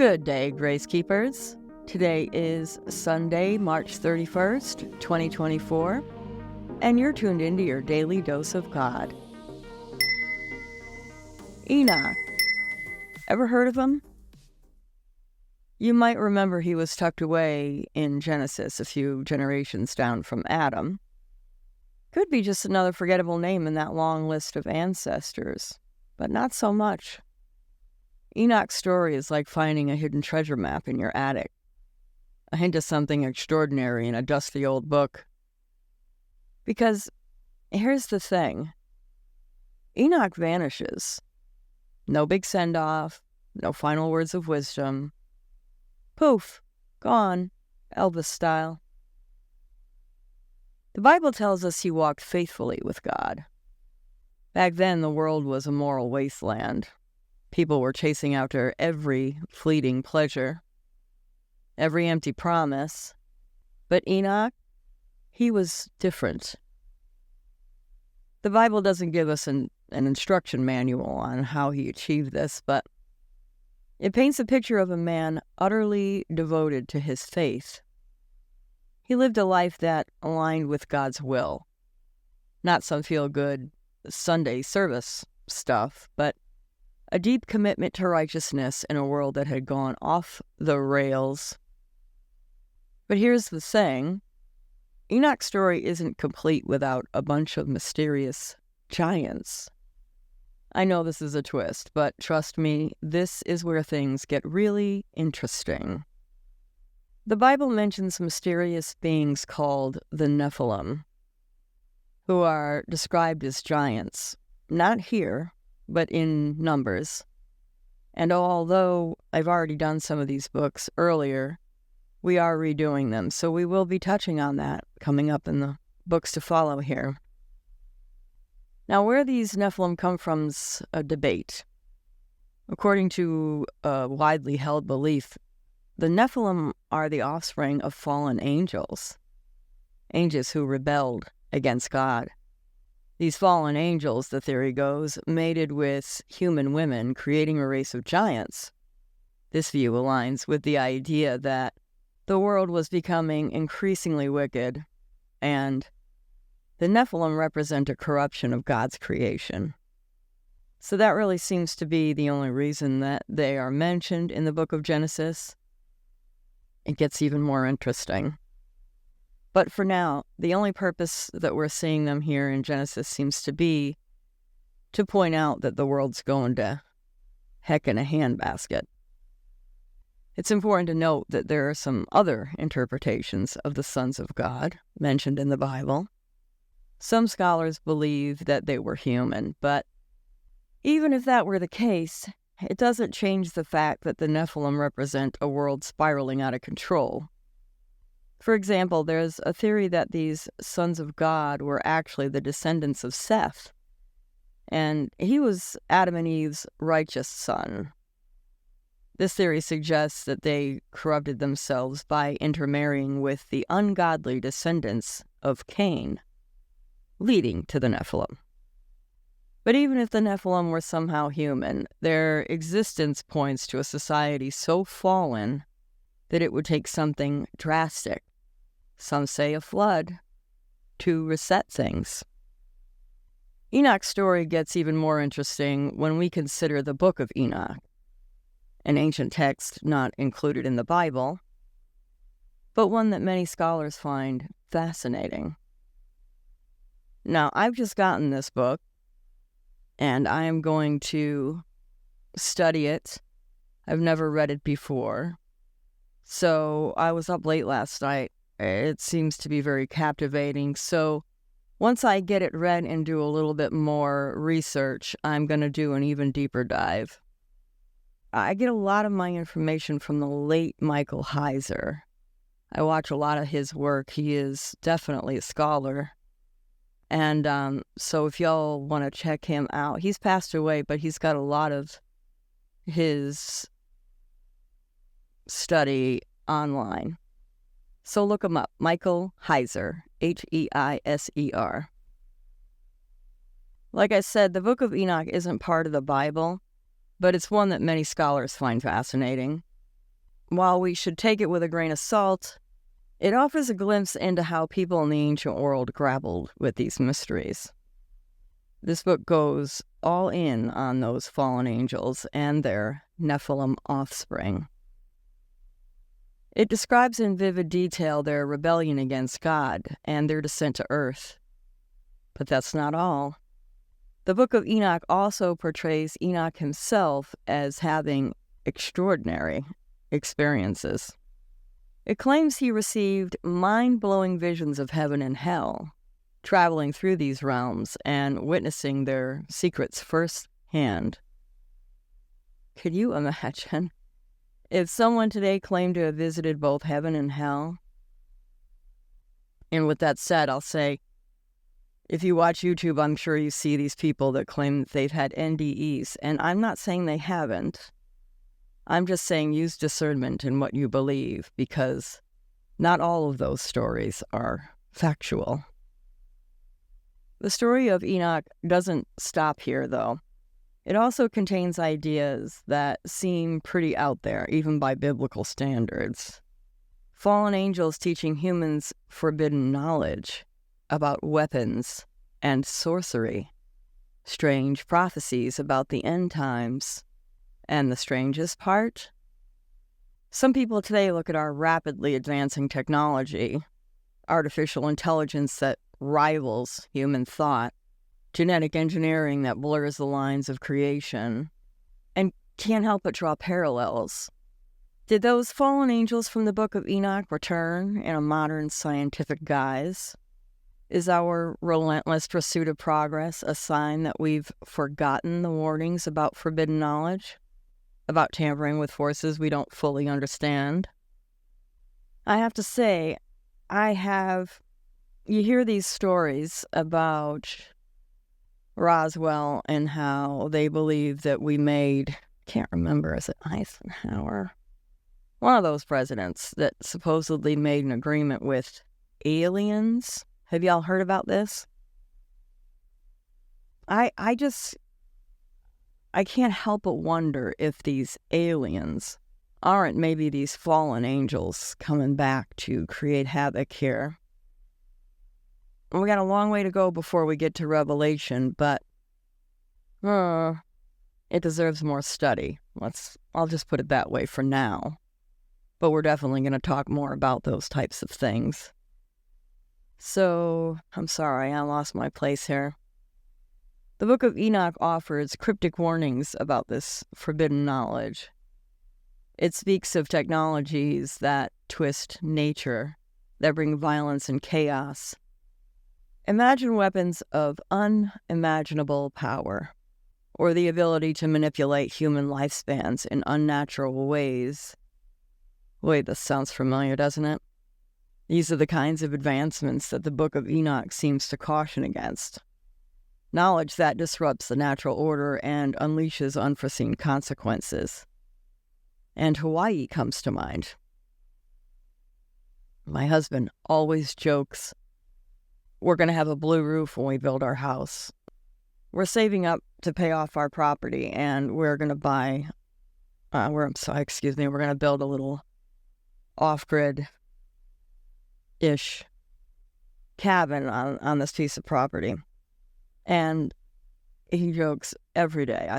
Good day, Grace Keepers. Today is Sunday, March 31st, 2024, and you're tuned into your daily dose of God. Enoch. Ever heard of him? You might remember he was tucked away in Genesis a few generations down from Adam. Could be just another forgettable name in that long list of ancestors, but not so much. Enoch's story is like finding a hidden treasure map in your attic, a hint of something extraordinary in a dusty old book. Because here's the thing. Enoch vanishes. No big send-off, no final words of wisdom. Poof, gone, Elvis style. The Bible tells us he walked faithfully with God. Back then, the world was a moral wasteland. People were chasing after every fleeting pleasure, every empty promise. But Enoch, he was different. The Bible doesn't give us an instruction manual on how he achieved this, but it paints a picture of a man utterly devoted to his faith. He lived a life that aligned with God's will. Not some feel-good Sunday service stuff, but a deep commitment to righteousness in a world that had gone off the rails. But here's the thing. Enoch's story isn't complete without a bunch of mysterious giants. I know this is a twist, but trust me, this is where things get really interesting. The Bible mentions mysterious beings called the Nephilim, who are described as giants, not here, but in numbers. And although I've already done some of these books earlier, we are redoing them, so we will be touching on that coming up in the books to follow here. Now, where these Nephilim come from's a debate. According to a widely held belief, the Nephilim are the offspring of fallen angels who rebelled against God. These fallen angels, the theory goes, mated with human women, creating a race of giants. This view aligns with the idea that the world was becoming increasingly wicked, and the Nephilim represent a corruption of God's creation. So that really seems to be the only reason that they are mentioned in the book of Genesis. It gets even more interesting. But for now, the only purpose that we're seeing them here in Genesis seems to be to point out that the world's going to heck in a handbasket. It's important to note that there are some other interpretations of the sons of God mentioned in the Bible. Some scholars believe that they were human, but even if that were the case, it doesn't change the fact that the Nephilim represent a world spiraling out of control. For example, there's a theory that these sons of God were actually the descendants of Seth, and he was Adam and Eve's righteous son. This theory suggests that they corrupted themselves by intermarrying with the ungodly descendants of Cain, leading to the Nephilim. But even if the Nephilim were somehow human, their existence points to a society so fallen that it would take something drastic, some say a flood, to reset things. Enoch's story gets even more interesting when we consider the Book of Enoch, an ancient text not included in the Bible, but one that many scholars find fascinating. Now, I've just gotten this book, and I am going to study it. I've never read it before. So I was up late last night. It seems to be very captivating. So once I get it read and do a little bit more research, I'm going to do an even deeper dive. I get a lot of my information from the late Michael Heiser. I watch a lot of his work. He is definitely a scholar. And so if y'all want to check him out, he's passed away, but he's got a lot of his study online. So look him up, Michael Heiser, Heiser. Like I said, the Book of Enoch isn't part of the Bible, but it's one that many scholars find fascinating. while we should take it with a grain of salt, it offers a glimpse into how people in the ancient world grappled with these mysteries. This book goes all in on those fallen angels and their Nephilim offspring. It describes in vivid detail their rebellion against God and their descent to earth. But that's not all. The Book of Enoch also portrays Enoch himself as having extraordinary experiences. It claims he received mind-blowing visions of heaven and hell, traveling through these realms and witnessing their secrets firsthand. Could you imagine if someone today claimed to have visited both heaven and hell? And with that said, I'll say, if you watch YouTube, I'm sure you see these people that claim that they've had NDEs, and I'm not saying they haven't. I'm just saying use discernment in what you believe, because not all of those stories are factual. The story of Enoch doesn't stop here, though. It also contains ideas that seem pretty out there, even by biblical standards. Fallen angels teaching humans forbidden knowledge about weapons and sorcery, strange prophecies about the end times, and the strangest part? Some people today look at our rapidly advancing technology, artificial intelligence that rivals human thought, genetic engineering that blurs the lines of creation, and can't help but draw parallels. Did those fallen angels from the Book of Enoch return in a modern scientific guise? Is our relentless pursuit of progress a sign that we've forgotten the warnings about forbidden knowledge? About tampering with forces we don't fully understand? I have to say, you hear these stories about Roswell and how they believe that we made, can't remember, is it Eisenhower? One of those presidents that supposedly made an agreement with aliens. Have y'all heard about this? I can't help but wonder if these aliens aren't maybe these fallen angels coming back to create havoc here. We got a long way to go before we get to Revelation, but it deserves more study. I'll just put it that way for now. But we're definitely going to talk more about those types of things. So, I'm sorry, I lost my place here. The Book of Enoch offers cryptic warnings about this forbidden knowledge. It speaks of technologies that twist nature, that bring violence and chaos. Imagine weapons of unimaginable power, or the ability to manipulate human lifespans in unnatural ways. Wait, this sounds familiar, doesn't it? These are the kinds of advancements that the Book of Enoch seems to caution against. Knowledge that disrupts the natural order and unleashes unforeseen consequences. And Hawaii comes to mind. My husband always jokes, we're going to have a blue roof when we build our house. We're saving up to pay off our property, and we're going to we're going to build a little off-grid-ish cabin on this piece of property. And he jokes every day,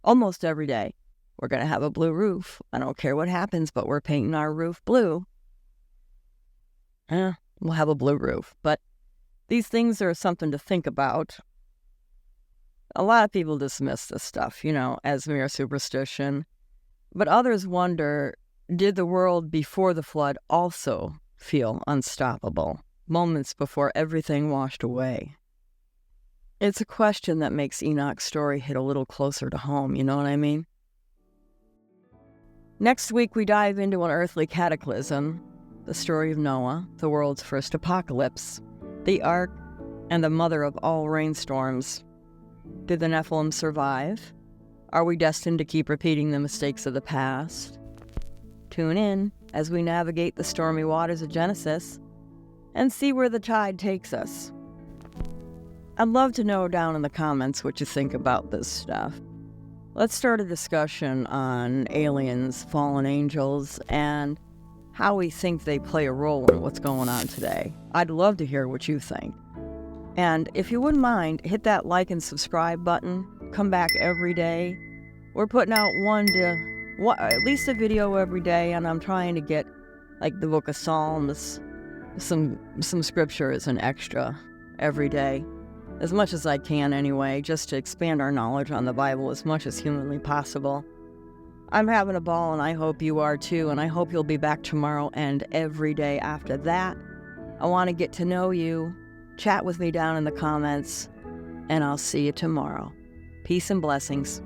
almost every day, we're going to have a blue roof. I don't care what happens, but we're painting our roof blue. We'll have a blue roof. But these things are something to think about. A lot of people dismiss this stuff, as mere superstition. But others wonder, did the world before the flood also feel unstoppable, moments before everything washed away? It's a question that makes Enoch's story hit a little closer to home, you know what I mean? Next week, we dive into an earthly cataclysm, the story of Noah, the world's first apocalypse, the ark, and the mother of all rainstorms. Did the Nephilim survive? Are we destined to keep repeating the mistakes of the past? Tune in as we navigate the stormy waters of Genesis and see where the tide takes us. I'd love to know down in the comments what you think about this stuff. Let's start a discussion on aliens, fallen angels, and how we think they play a role in what's going on today. I'd love to hear what you think. And if you wouldn't mind, hit that like and subscribe button. Come back every day. We're putting out at least a video every day, and I'm trying to get, like, the book of Psalms, some scripture as an extra every day, as much as I can anyway, just to expand our knowledge on the Bible as much as humanly possible. I'm having a ball, and I hope you are too, and I hope you'll be back tomorrow and every day after that. I want to get to know you. Chat with me down in the comments, and I'll see you tomorrow. Peace and blessings.